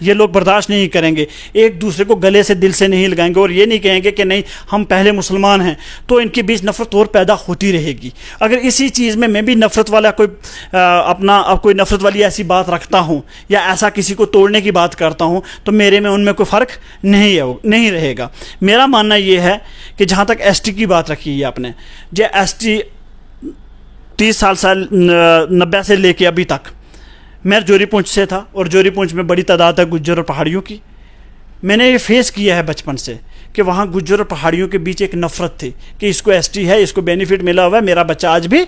یہ لوگ برداشت نہیں کریں گے. ایک دوسرے کو گلے سے دل سے نہیں لگائیں گے اور یہ نہیں کہیں گے کہ نہیں ہم پہلے مسلمان ہیں, تو ان کے بیچ نفرت اور پیدا ہوتی رہے گی. اگر اسی چیز میں بھی نفرت والا کوئی نفرت والی ایسی بات رکھتا ہوں یا ایسا کسی کو توڑنے کی بات کرتا ہوں تو میرے میں ان میں کوئی فرق نہیں رہے گا. میرا ماننا یہ ہے کہ جہاں تک ایس ٹی کی بات رکھی ہے آپ نے, جو ایس ٹی 30 سال 90 سے لے کے ابھی تک, میں جوری پونچھ سے تھا اور جوری پونچھ میں بڑی تعداد ہے گجر اور پہاڑیوں کی. میں نے یہ فیس کیا ہے بچپن سے کہ وہاں گجر اور پہاڑیوں کے بیچ ایک نفرت تھی کہ اس کو ایس ٹی ہے, اس کو بینیفٹ ملا ہوا ہے. میرا بچہ آج بھی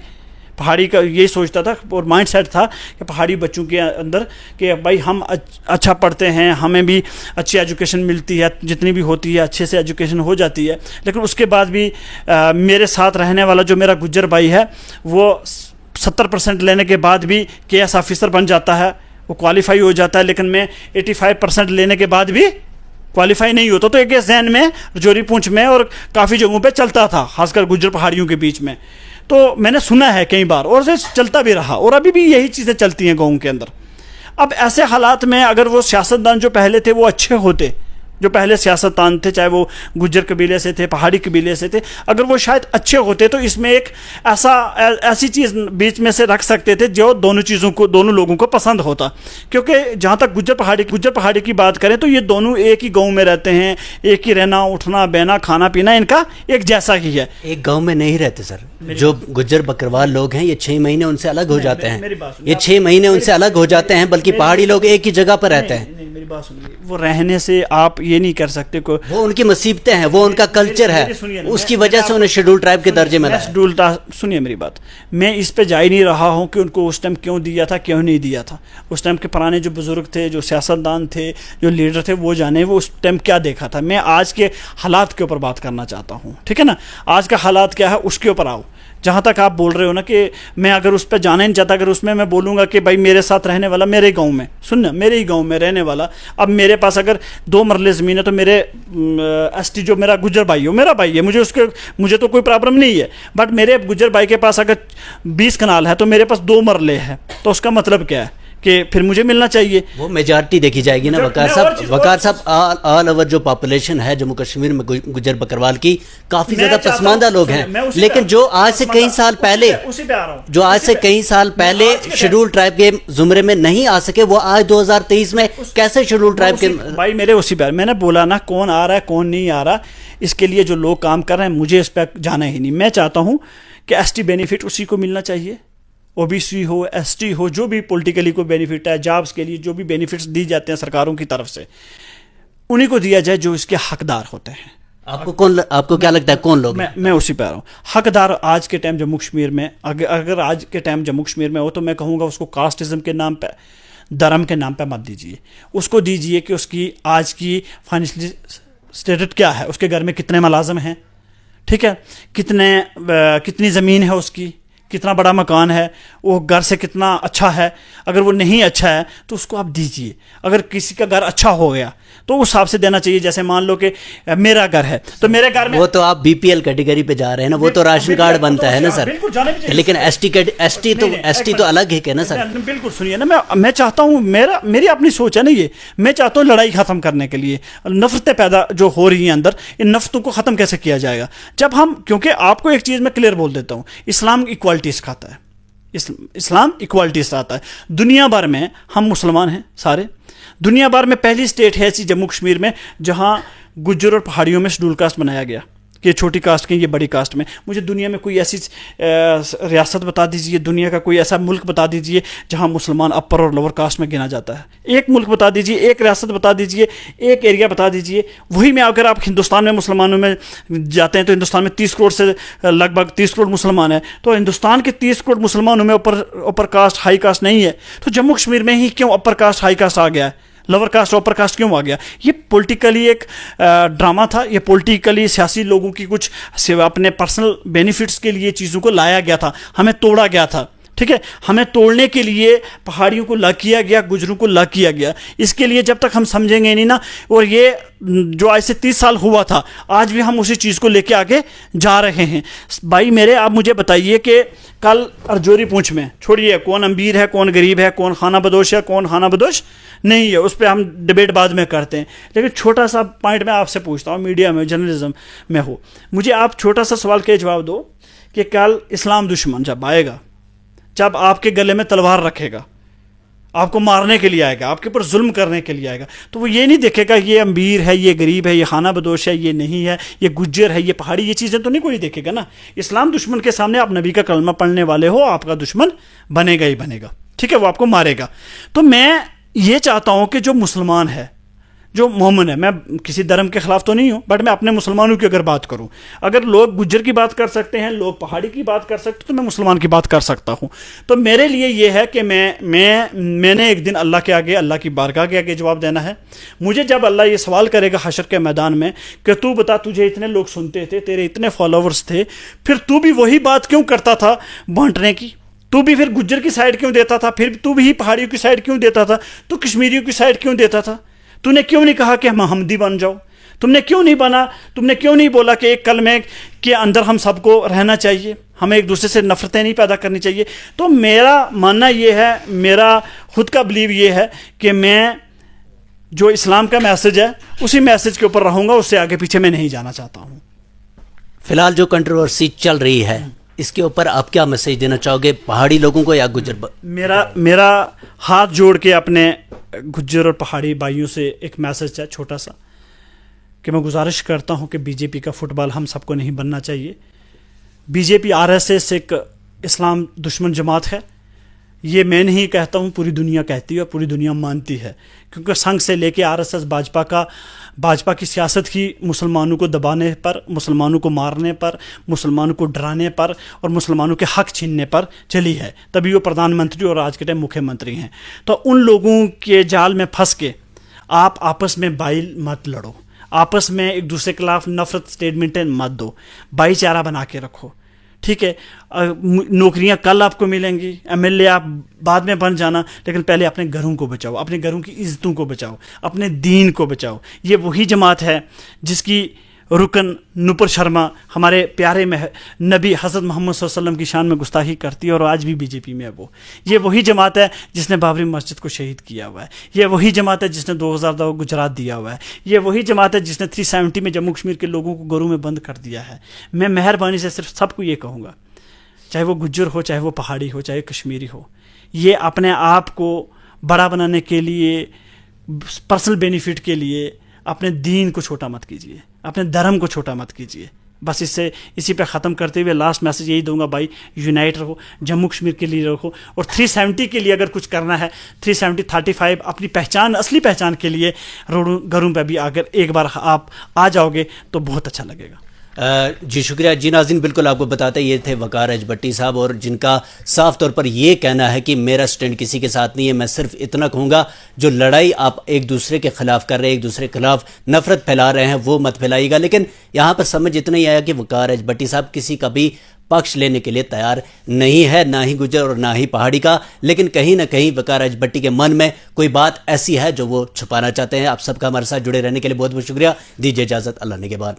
پہاڑی کا یہی سوچتا تھا اور مائنڈ سیٹ تھا کہ پہاڑی بچوں کے اندر کہ بھائی ہم اچھا پڑھتے ہیں, ہمیں بھی اچھی ایجوکیشن ملتی ہے, جتنی بھی ہوتی ہے اچھے سے ایجوکیشن ہو جاتی ہے. لیکن اس کے بعد بھی میرے ساتھ رہنے والا جو میرا گجر بھائی ہے وہ 70% لینے کے بعد بھی کے ایس آفیسر بن جاتا ہے, وہ کوالیفائی ہو جاتا ہے. لیکن میں 85% لینے کے بعد بھی کوالیفائی نہیں ہوتا. تو ایک ذہن میں جوری پونچھ میں اور کافی جگہوں پہ چلتا تھا, خاص کر گجر پہاڑیوں کے بیچ میں. تو میں نے سنا ہے کئی بار اور چلتا بھی رہا اور ابھی بھی یہی چیزیں چلتی ہیں گاؤں کے اندر. اب ایسے حالات میں اگر وہ سیاستدان جو پہلے تھے وہ اچھے ہوتے, جو پہلے سیاستدان تھے چاہے وہ گجر قبیلے سے تھے, پہاڑی قبیلے سے تھے, اگر وہ شاید اچھے ہوتے تو اس میں ایک ایسی چیز بیچ میں سے رکھ سکتے تھے جو دونوں لوگوں کو پسند ہوتا. کیونکہ جہاں تک گجر پہاڑی کی بات کریں تو یہ دونوں ایک ہی گاؤں میں رہتے ہیں, ایک ہی رہنا اٹھنا بینا کھانا پینا ان کا ایک جیسا ہی ہے. ایک گاؤں میں نہیں رہتے سر, جو گجر بکروال لوگ ہیں یہ 6 مہینے ان سے الگ ہو جاتے ہیں, یہ 6 مہینے ان سے الگ ہو جاتے ہیں, بلکہ پہاڑی لوگ ایک ہی جگہ پر رہتے ہیں. میری بات سنیے, وہ رہنے سے آپ یہ نہیں کر سکتے کو, وہ ان کی مصیبتیں ہیں, وہ ان کا کلچر ہے, اس کی وجہ سے انہیں شیڈول ٹرائب کے درجے میں رہا. سنیے میری بات, میں اس پہ جا ہی نہیں رہا ہوں کہ ان کو اس ٹائم کیوں دیا تھا کیوں نہیں دیا تھا. اس ٹائم کے پرانے جو بزرگ تھے, جو سیاستدان تھے, جو لیڈر تھے, وہ جانے وہ اس ٹائم کیا دیکھا تھا. میں آج کے حالات کے اوپر بات کرنا چاہتا ہوں, ٹھیک ہے نا. آج کا حالات کیا ہے اس کے اوپر آؤ. جہاں تک آپ بول رہے ہو نا کہ میں اگر اس پہ جانا نہیں چاہتا, اگر اس میں بولوں گا کہ بھائی میرے ساتھ رہنے والا میرے گاؤں میں, سننا میرے ہی گاؤں میں رہنے والا, اب میرے پاس اگر 2 مرلے زمین ہے تو میرے ایس ٹی جو میرا گجر بھائی ہو میرا بھائی ہے, مجھے تو کوئی پرابلم نہیں ہے. بٹ میرے گجر بھائی کے پاس اگر 20 کنال ہے تو میرے پاس 2 مرلے ہے, تو اس کا مطلب کیا ہے کہ پھر مجھے ملنا چاہیے. وہ میجارٹی دیکھی جائے گی نا وقار صاحب. آل اوور جو پاپولیشن ہے جموں کشمیر میں گجر بکروال کی کافی زیادہ پسماندہ لوگ ہیں, لیکن جو آج سے کئی سال پہلے شیڈول ٹرائب کے زمرے میں نہیں آ سکے, وہ آج 2023 میں کیسے شیڈول ٹرائب کے بھائی میرے اسی پہ میں نے بولا نا کون آ رہا ہے کون نہیں آ رہا, اس کے لیے جو لوگ کام کر رہے ہیں مجھے اس پہ جانا ہی نہیں. میں چاہتا ہوں کہ ایس ٹی بینیفٹ اسی کو ملنا چاہیے, او بی سی ہو ایس ٹی ہو, جو بھی پولیٹیکلی کوئی بینیفٹ ہے, جابس کے لیے جو بھی بینیفٹس دی جاتے ہیں سرکاروں کی طرف سے, انہیں کو دیا جائے جو اس کے حقدار ہوتے ہیں. آپ کو کیا لگتا ہے کون لوگ؟ میں اسی پہ آ رہا ہوں. حقدار آج کے ٹائم جموں کشمیر میں, اگر آج کے ٹائم جموں کشمیر میں ہو تو میں کہوں گا اس کو کاسٹزم کے نام پہ, دھرم کے نام پہ مت دیجیے. اس کو دیجیے کہ اس کی آج کی فائنینشلی اسٹیٹس کیا ہے, اس کے گھر میں کتنے ملازم ہیں, ٹھیک ہے, کتنی زمین ہے اس کی, کتنا بڑا مکان ہے, وہ گھر سے کتنا اچھا ہے. اگر وہ نہیں اچھا ہے تو اس کو آپ دیجئے. اگر کسی کا گھر اچھا ہو گیا تو اس حساب سے دینا چاہیے. جیسے مان لو کہ میرا گھر ہے تو میرے گھر میں, وہ تو آپ بی پی ایل کیٹیگری پہ جا رہے ہیں نا, وہ تو راشن کارڈ بنتا ہے نا سر, لیکن ایس ٹی تو الگ ہے نا سر. بالکل سنیے نا, میں چاہتا ہوں, میری اپنی سوچ ہے نا یہ, میں چاہتا ہوں لڑائی ختم کرنے کے لیے نفرتیں پیدا جو ہو رہی ہیں اندر, ان نفرتوں کو ختم کیسے کیا جائے گا جب ہم, کیونکہ آپ کو ایک چیز میں کلیئر بول دیتا ہوں, اسلام ایکوالٹی سکھاتا ہے, اسلام ایکوالٹی سکھاتا ہے. دنیا بھر میں ہم مسلمان ہیں سارے, دنیا بھر میں پہلی اسٹیٹ ہے ایسی جموں کشمیر میں جہاں گجر اور پہاڑیوں میں شیڈول کاسٹ بنایا گیا کہ یہ چھوٹی کاسٹ کے یہ بڑی کاسٹ میں. مجھے دنیا میں کوئی ایسی ریاست بتا دیجئے, دنیا کا کوئی ایسا ملک بتا دیجئے جہاں مسلمان اپر اور لوور کاسٹ میں گنا جاتا ہے. ایک ملک بتا دیجئے, ایک ریاست بتا دیجئے, ایک ایریا بتا دیجئے. وہی میں اگر آپ ہندوستان میں مسلمانوں میں جاتے ہیں تو ہندوستان میں 30 کروڑ سے لگ بھگ 30 کروڑ مسلمان ہیں, تو ہندوستان کے 30 کروڑ مسلمانوں میں اپر کاسٹ ہائی کاسٹ نہیں ہے, تو جموں کشمیر میں ہی کیوں اپر کاسٹ ہائی کاسٹ آ گیا ہے, لور کاسٹ اپر کاسٹ کیوں آ گیا؟ یہ پولیٹیکلی ایک ڈرامہ تھا, یہ پولیٹیکلی سیاسی لوگوں کی کچھ اپنے پرسنل بینیفٹس کے لیے چیزوں کو لایا گیا تھا, ہمیں توڑا گیا تھا. ٹھیک ہے. ہمیں توڑنے کے لیے پہاڑیوں کو لا کیا گیا, گجروں کو لا کیا گیا. اس کے لیے جب تک ہم سمجھیں گے نہیں نا, اور یہ جو آج سے 30 سال ہوا تھا, آج بھی ہم اسی چیز کو لے کے آگے جا رہے ہیں. بھائی میرے, آپ مجھے بتائیے کہ کل ارجوری پونچھ میں, چھوڑیے کون امیر ہے کون غریب ہے, کون خانہ بدوش ہے کون خانہ بدوش نہیں ہے, اس پہ ہم ڈبیٹ بعد میں کرتے ہیں. لیکن چھوٹا سا پوائنٹ میں آپ سے پوچھتا ہوں, میڈیا میں جرنلزم میں ہو, مجھے آپ چھوٹا سا سوال کے جواب دو کہ کل اسلام دشمن جب آئے گا, جب آپ کے گلے میں تلوار رکھے گا, آپ کو مارنے کے لیے آئے گا, آپ کے اوپر ظلم کرنے کے لیے آئے گا, تو وہ یہ نہیں دیکھے گا یہ امیر ہے, یہ غریب ہے, یہ خانہ بدوش ہے, یہ نہیں ہے, یہ گجر ہے, یہ پہاڑی, یہ چیزیں تو نہیں کوئی دیکھے گا نا. اسلام دشمن کے سامنے آپ نبی کا کلمہ پڑھنے والے ہو, آپ کا دشمن بنے گا ہی بنے گا. ٹھیک ہے, وہ آپ کو مارے گا. تو میں یہ چاہتا ہوں کہ جو مسلمان ہے, جو مومن ہے, میں کسی دھرم کے خلاف تو نہیں ہوں, بٹ میں اپنے مسلمانوں کی اگر بات کروں, اگر لوگ گجر کی بات کر سکتے ہیں, لوگ پہاڑی کی بات کر سکتے ہیں, تو میں مسلمان کی بات کر سکتا ہوں. تو میرے لیے یہ ہے کہ میں نے ایک دن اللہ کے آگے, اللہ کی بارگاہ کے آگے جواب دینا ہے. مجھے جب اللہ یہ سوال کرے گا حشر کے میدان میں کہ تو بتا, تجھے اتنے لوگ سنتے تھے, تیرے اتنے فالوورز تھے, پھر تو بھی وہی بات کیوں کرتا تھا بانٹنے کی, تو بھی پھر گجر کی سائڈ کیوں دیتا تھا, پھر تو بھی پہاڑیوں کی سائڈ کیوں دیتا تھا, تو کشمیریوں کی سائڈ کیوں دیتا تھا, تو نے کیوں نہیں کہا کہ ہم احمدی بن جاؤ, تم نے کیوں نہیں بولا کہ ایک کلمے کے اندر ہم سب کو رہنا چاہیے, ہمیں ایک دوسرے سے نفرتیں نہیں پیدا کرنی چاہیے. تو میرا ماننا یہ ہے, میرا خود کا بلیو یہ ہے کہ میں جو اسلام کا میسج ہے اسی میسج کے اوپر رہوں گا, اس سے آگے پیچھے میں نہیں جانا چاہتا ہوں. فی الحال جو کنٹروورسی چل رہی ہے اس کے اوپر آپ کیا میسج دینا چاہو گے, پہاڑی لوگوں کو یا گجر؟ میرا ہاتھ جوڑ کے اپنے گجر اور پہاڑی بھائیوں سے ایک میسج ہے چھوٹا سا, کہ میں گزارش کرتا ہوں کہ بی جے پی کا فٹ بال ہم سب کو نہیں بننا چاہیے. بی جے پی RSS ایک اسلام دشمن جماعت ہے, یہ میں نہیں کہتا ہوں, پوری دنیا کہتی ہے اور پوری دنیا مانتی ہے, کیونکہ سنگھ سے لے کے RSS بھاجپا کی سیاست ہی مسلمانوں کو دبانے پر, مسلمانوں کو مارنے پر, مسلمانوں کو ڈرانے پر اور مسلمانوں کے حق چھیننے پر چلی ہے. تبھی وہ پردھان منتری اور آج کے ٹائم مکھیہ منتری ہیں. تو ان لوگوں کے جال میں پھنس کے آپ آپس میں بائل مت لڑو, آپس میں ایک دوسرے کے خلاف نفرت اسٹیٹمنٹیں مت دو, بھائی چارہ بنا کے رکھو. ٹھیک ہے, نوکریاں کل آپ کو ملیں گی, MLA آپ بعد میں بن جانا, لیکن پہلے اپنے گھروں کو بچاؤ, اپنے گھروں کی عزتوں کو بچاؤ, اپنے دین کو بچاؤ. یہ وہی جماعت ہے جس کی رکن نپر شرما ہمارے پیارے نبی حضرت محمد صلی اللہ علیہ وسلم کی شان میں گستاخی کرتی ہے, اور آج بھی بی جے پی میں ہے. یہ وہی جماعت ہے جس نے بابری مسجد کو شہید کیا ہوا ہے. یہ وہی جماعت ہے جس نے 2002 گجرات دیا ہوا ہے. یہ وہی جماعت ہے جس نے 370 میں جموں کشمیر کے لوگوں کو گھروں میں بند کر دیا ہے. میں مہربانی سے صرف سب کو یہ کہوں گا, چاہے وہ گجر ہو, چاہے وہ پہاڑی ہو, چاہے کشمیری ہو, یہ اپنے آپ کو بڑا بنانے کے لیے, پرسنل بینیفٹ کے لیے اپنے دین کو چھوٹا مت کیجیے, اپنے دھرم کو چھوٹا مت کیجیے. بس اسی پہ ختم کرتے ہوئے لاسٹ میسج یہی دوں گا, بھائی یونائٹ رہو, جموں کشمیر کے لیے رہو, اور 370 کے لیے اگر کچھ کرنا ہے, 370-35 اپنی پہچان, اصلی پہچان کے لیے روڈوں گھروں پہ بھی اگر ایک بار آپ آ جاؤ گے تو بہت اچھا لگے گا. جی شکریہ. جی ناظرین, بالکل آپ کو بتاتے یہ تھے وقار ایچ بھٹی صاحب, اور جن کا صاف طور پر یہ کہنا ہے کہ میرا سٹینڈ کسی کے ساتھ نہیں ہے. میں صرف اتنا کہوں گا, جو لڑائی آپ ایک دوسرے کے خلاف کر رہے ہیں, ایک دوسرے کے خلاف نفرت پھیلا رہے ہیں, وہ مت پھیلائیے گا. لیکن یہاں پر سمجھ اتنا ہی آیا کہ وقار ایچ بھٹی صاحب کسی کا بھی پکش لینے کے لیے تیار نہیں ہے, نہ ہی گجر اور نہ ہی پہاڑی کا. لیکن کہیں نہ کہیں وقار ایچ بھٹی کے من میں کوئی بات ایسی ہے جو وہ چھپانا چاہتے ہیں. آپ سب کا ہمارے ساتھ جڑے رہنے کے لیے بہت بہت شکریہ. دیجیے اجازت, اللہ نگہبان.